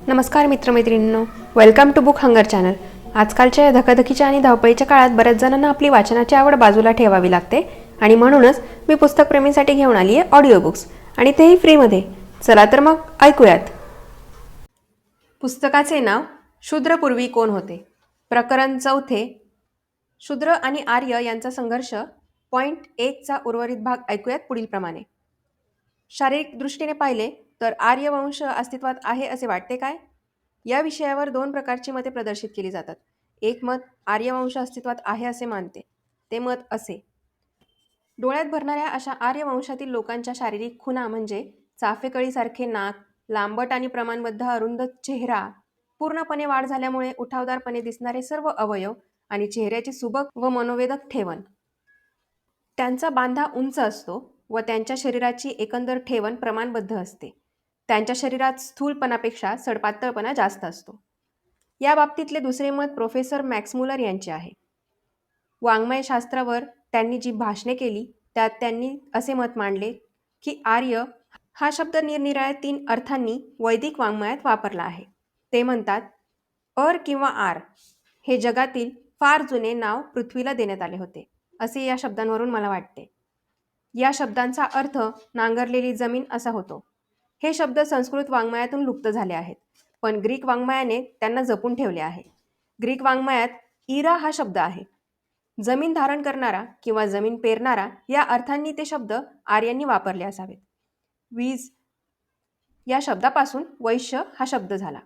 नमस्कार मित्रमैत्रिणींनो, welcome to book hunger channel. आजकालच्या या धकाधकीच्या आणि धावपळीच्या काळात बऱ्याच जणांना आपली वाचनाची आवड बाजूला ठेवावी लागते आणि म्हणूनच मी पुस्तकप्रेमींसाठी घेऊन आली आहे ऑडिओ बुक्स, आणि तेही फ्रीमध्ये. चला तर मग ऐकूयात. पुस्तकाचे नाव शूद्रपूर्वी कोण होते. प्रकरण 4. शूद्र आणि आर्य यांचा संघर्ष. पॉइंट 1चा उर्वरित भाग ऐकूयात पुढीलप्रमाणे. शारीरिक दृष्टीने पाहिले तर आर्यवंश अस्तित्वात आहे असे वाटते काय? या विषयावर 2 प्रकारची मते प्रदर्शित केली जातात. एक मत आर्यवंश अस्तित्वात आहे असे मानते. ते मत असे: डोळ्यात भरणाऱ्या अशा आर्यवंशातील लोकांच्या शारीरिक खुणा म्हणजे चाफेकळीसारखे नाक, लांबट आणि प्रमाणबद्ध अरुंद चेहरा, पूर्णपणे वाढ झाल्यामुळे उठावदारपणे दिसणारे सर्व अवयव आणि चेहऱ्याची सुबक व मनोवेधक ठेवण. त्यांचा बांधा उंच असतो व त्यांच्या शरीराची एकंदर ठेवण प्रमाणबद्ध असते. त्यांच्या शरीरात स्थूलपणापेक्षा सडपातळपणा जास्त असतो. या बाबतीतले दुसरे मत प्रोफेसर मॅक्समुलर यांचे आहे. वाङ्मयशास्त्रावर त्यांनी जी भाषणे केली त्यात त्यांनी असे मत मांडले की आर्य हा शब्द निरनिराळ्या 3 अर्थांनी वैदिक वाङ्मयात वापरला आहे. ते म्हणतात, अर किंवा आर हे जगातील फार जुने नाव पृथ्वीला देण्यात आले होते, असे या शब्दांवरून मला वाटते. या शब्दांचा अर्थ नांगरलेली जमीन असा होतो. हे शब्द संस्कृत वाङ्मयातून लुप्त झाले आहेत, पण ग्रीक वाङ्मयाने त्यांना जपून ठेवले आहे. ग्रीक वाङ्मयात इरा हा शब्द आहे. जमीन धारण करणारा किंवा जमीन पेरणारा या अर्थांनी ते शब्द आर्यांनी वापरले असावेत. वीज या शब्दापासून वैश्य हा शब्द झाला.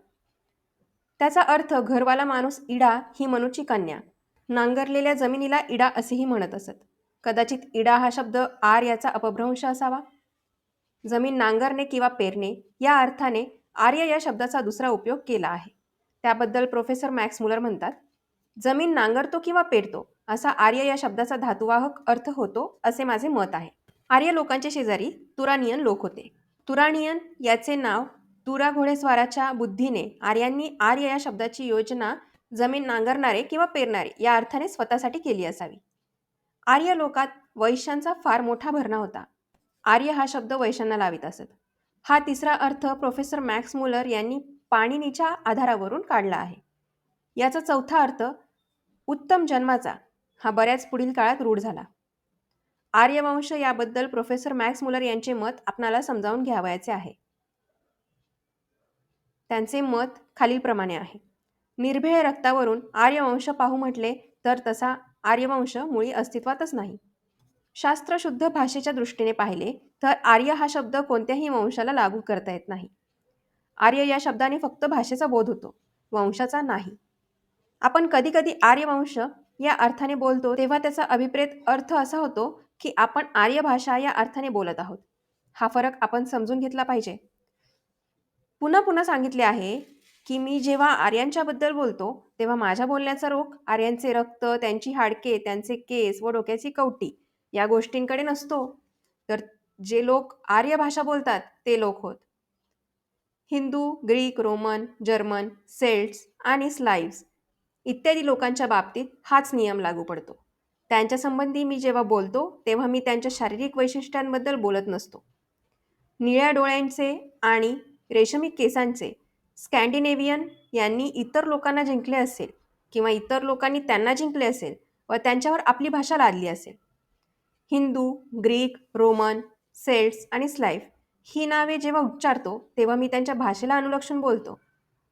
त्याचा अर्थ घरवाला माणूस. इडा ही मनूची कन्या. नांगरलेल्या जमिनीला इडा असेही म्हणत असत. कदाचित इडा हा शब्द आर याचा अपभ्रंश असावा. जमीन नांगरणे किंवा पेरणे या अर्थाने आर्य या शब्दाचा दुसरा उपयोग केला आहे. त्याबद्दल प्रोफेसर मॅक्समुलर म्हणतात, जमीन नांगरतो किंवा पेरतो असा आर्य या शब्दाचा धातुवाहक अर्थ होतो असे माझे मत आहे. आर्य लोकांच्या शेजारी तुरानियन लोक होते. तुरानियन याचे नाव तुरा घोडेस्वाराच्या बुद्धीने आर्यांनी आर्य या शब्दाची योजना जमीन नांगरणारे किंवा पेरणारे या अर्थाने स्वतःसाठी केली असावी. आर्य लोकात वैश्यांचा फार मोठा भरणा होता. आर्य हा शब्द वैश्यांना लावित असत. हा तिसरा अर्थ प्रोफेसर मॅक्समुलर यांनी पाणिनीच्या आधारावरून काढला आहे. याचा चौथा अर्थ उत्तम जन्माचा हा बऱ्याच पुढील काळात रूढ झाला. आर्यवंश याबद्दल प्रोफेसर मॅक्समुलर यांचे मत आपणाला समजावून घ्यावयाचे आहे. त्यांचे मत खालीलप्रमाणे आहे. निर्भेळ रक्तावरून आर्यवंश पाहू म्हटले तर तसा आर्यवंश मुळी अस्तित्वातच नाही. शास्त्रशुद्ध भाषेच्या दृष्टीने पाहिले तर आर्य हा शब्द कोणत्याही वंशाला लागू करता येत नाही. आर्य या शब्दाने फक्त भाषेचा बोध होतो, वंशाचा नाही. आपण कधीकधी आर्यवंश या अर्थाने बोलतो तेव्हा त्याचा अभिप्रेत अर्थ असा होतो की आपण आर्य भाषा या अर्थाने बोलत आहोत. हा फरक आपण समजून घेतला पाहिजे. पुन्हा पुन्हा सांगितले आहे की मी जेव्हा आर्यांच्याबद्दल बोलतो तेव्हा माझ्या बोलण्याचा रोख आर्यांचे रक्त, त्यांची हाडके, त्यांचे केस व डोक्याची कवटी या गोष्टींकडे नसतो, तर जे लोक आर्य भाषा बोलतात ते लोक होत. Hindu, Greek, Roman, German, Celts आणि स्लाव्स इत्यादी लोकांच्या बाबतीत हाच नियम लागू पडतो. त्यांच्या संबंधी मी जेव्हा बोलतो तेव्हा मी त्यांच्या शारीरिक वैशिष्ट्यांबद्दल बोलत नसतो. निळ्या डोळ्यांचे आणि रेशमी केसांचे स्कॅन्डिनेव्हियन यांनी इतर लोकांना जिंकले असेल किंवा इतर लोकांनी त्यांना जिंकले असेल व त्यांच्यावर आपली भाषा लादली असेल. हिंदू, ग्रीक, रोमन, सेल्ट्स आणि स्लाव्ह ही नावे जेव्हा उच्चारतो तेव्हा मी त्यांच्या भाषेला अनुलक्षून बोलतो,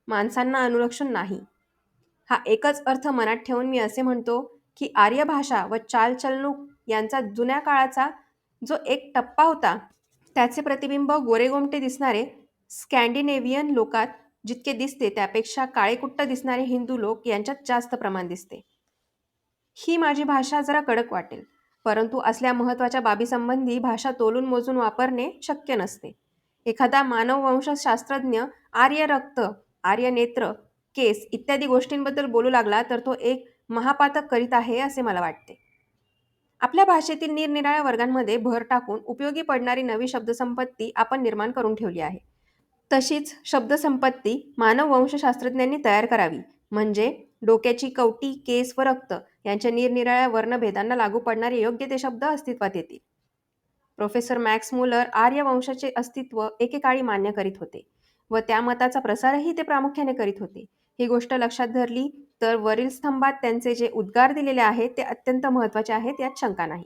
माणसांना अनुलक्षून नाही. हा एकच अर्थ मनात ठेवून मी असे म्हणतो की आर्य भाषा व चालचलणूक यांचा जुन्या काळाचा जो एक टप्पा होता त्याचे प्रतिबिंब गोरेगोमटे दिसणारे स्कॅन्डिनेव्हियन लोकात जितके दिसते त्यापेक्षा काळेकुट्ट दिसणारे हिंदू लोक यांच्यात जास्त प्रमाण दिसते. ही माझी भाषा जरा कडक वाटेल, परंतु असल्या महत्त्वाच्या बाबीसंबंधी भाषा तोलून मोजून वापरणे शक्य नसते. एखादा मानववंशशास्त्रज्ञ आर्य रक्त, आर्य नेत्र, केस इत्यादी गोष्टींबद्दल बोलू लागला तर तो एक महापातक करीत आहे असे मला वाटते. आपल्या भाषेतील निरनिराळ्या वर्गांमध्ये भर टाकून उपयोगी पडणारी नवी शब्दसंपत्ती आपण निर्माण करून ठेवली आहे. तशीच शब्दसंपत्ती मानववंशशास्त्रज्ञांनी तयार करावी, म्हणजे डोक्याची कवटी, केस व रक्त यांच्या निरनिराळ्या वर्णभेदांना लागू पडणारे योग्य ते शब्द अस्तित्वात येतील. प्रोफेसर मॅक्समुलर आर्य वंशाचे अस्तित्व एकेकाळी मान्य करीत होते. व त्या मताचा प्रसारही ते प्रामुख्याने करीत होते. ही गोष्ट लक्षात धरली तर वरील स्तंभात त्यांचे जे उद्गार दिलेले आहेत ते अत्यंत महत्त्वाचे आहेत, यात शंका नाही.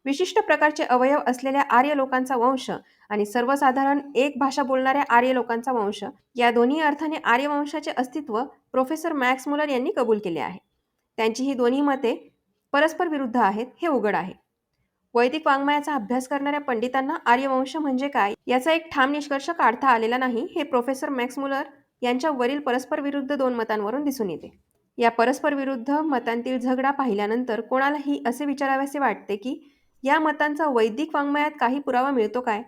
विशिष्ट प्रकारचे अवयव असलेल्या आर्य लोकांचा वंश आणि सर्वसाधारण एक भाषा बोलणाऱ्या आर्य लोकांचा वंश या दोन्ही अर्थाने आर्य वंशाचे अस्तित्व प्रोफेसर मॅक्स मुलर यांनी कबूल केले आहे. त्यांची ही दोन्ही मते परस्पर विरुद्ध आहेत हे उघड आहे. वैदिक वाङ्मयाचा अभ्यास करणाऱ्या पंडितांना आर्यवंश म्हणजे काय याचा एक ठाम निष्कर्ष काढता आलेला नाही हे प्रोफेसर मॅक्स मुलर यांच्या वरील परस्पर विरुद्ध 2 मतांवरून दिसून येते. या परस्पर विरुद्ध मतांतील झगडा पाहिल्यानंतर कोणालाही असे विचारावेसे वाटते की या मतांचा वैदिक वाङ्मयात काही पुरावा मिळतो काय?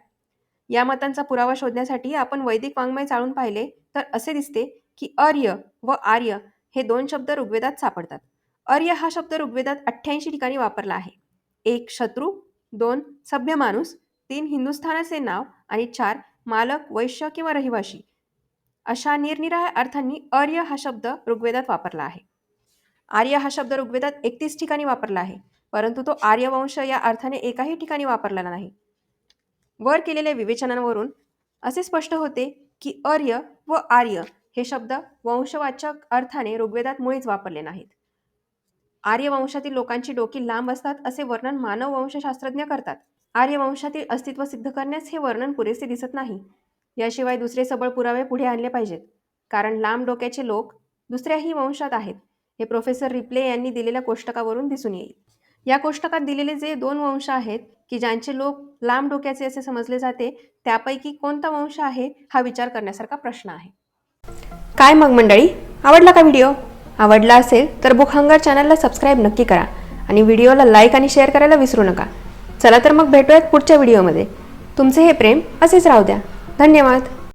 या मतांचा पुरावा शोधण्यासाठी आपण वैदिक वाङ्मय चाळून पाहिले तर असे दिसते की अर्य व आर्य हे 2 शब्द ऋग्वेदात सापडतात. अर्य हा शब्द ऋग्वेदात 88 ठिकाणी वापरला आहे. 1 शत्रू, 2 सभ्य माणूस, 3 हिंदुस्थानाचे नाव आणि 4 मालक, वैश्य किंवा रहिवाशी अशा निरनिराळ्या अर्थांनी अर्य हा शब्द ऋग्वेदात वापरला आहे. आर्य हा शब्द ऋग्वेदात 31 ठिकाणी वापरला आहे, परंतु तो आर्यवंश या अर्थाने एकाही ठिकाणी वापरलेला नाही. वर केलेल्या विवेचनावरून असे स्पष्ट होते की अर्य व आर्य हे शब्द वंशवाचक अर्थाने ऋग्वेदात मुळीच वापरले नाहीत. आर्य वंशातील लोकांची डोकी लांब असतात असे वर्णन मानव वंशशास्त्रज्ञ करतात. आर्य वंशातील अस्तित्व सिद्ध करण्यास हे वर्णन पुरेसे दिसत नाही. याशिवाय दुसरे सबळ पुरावे पुढे आणले पाहिजेत, कारण लांब डोक्याचे लोक दुसऱ्याही वंशात आहेत हे प्रोफेसर रिप्ले यांनी दिलेल्या कोष्टकावरून दिसून येईल. या कोष्टकात दिलेले जे 2 वंश आहेत की ज्यांचे लोक लांब डोक्याचे असे समजले जाते, त्यापैकी कोणता वंश आहे हा विचार करण्यासारखा प्रश्न आहे. काय मग मंडळी, आवडला का व्हिडिओ? आवडला असेल तर बुक हंगर चॅनलला सबस्क्राईब नक्की करा आणि व्हिडिओला लाईक आणि शेअर करायला विसरू नका. चला तर मग भेटूयात पुढच्या व्हिडिओमध्ये. तुमचे हे प्रेम असेच राहू द्या. धन्यवाद.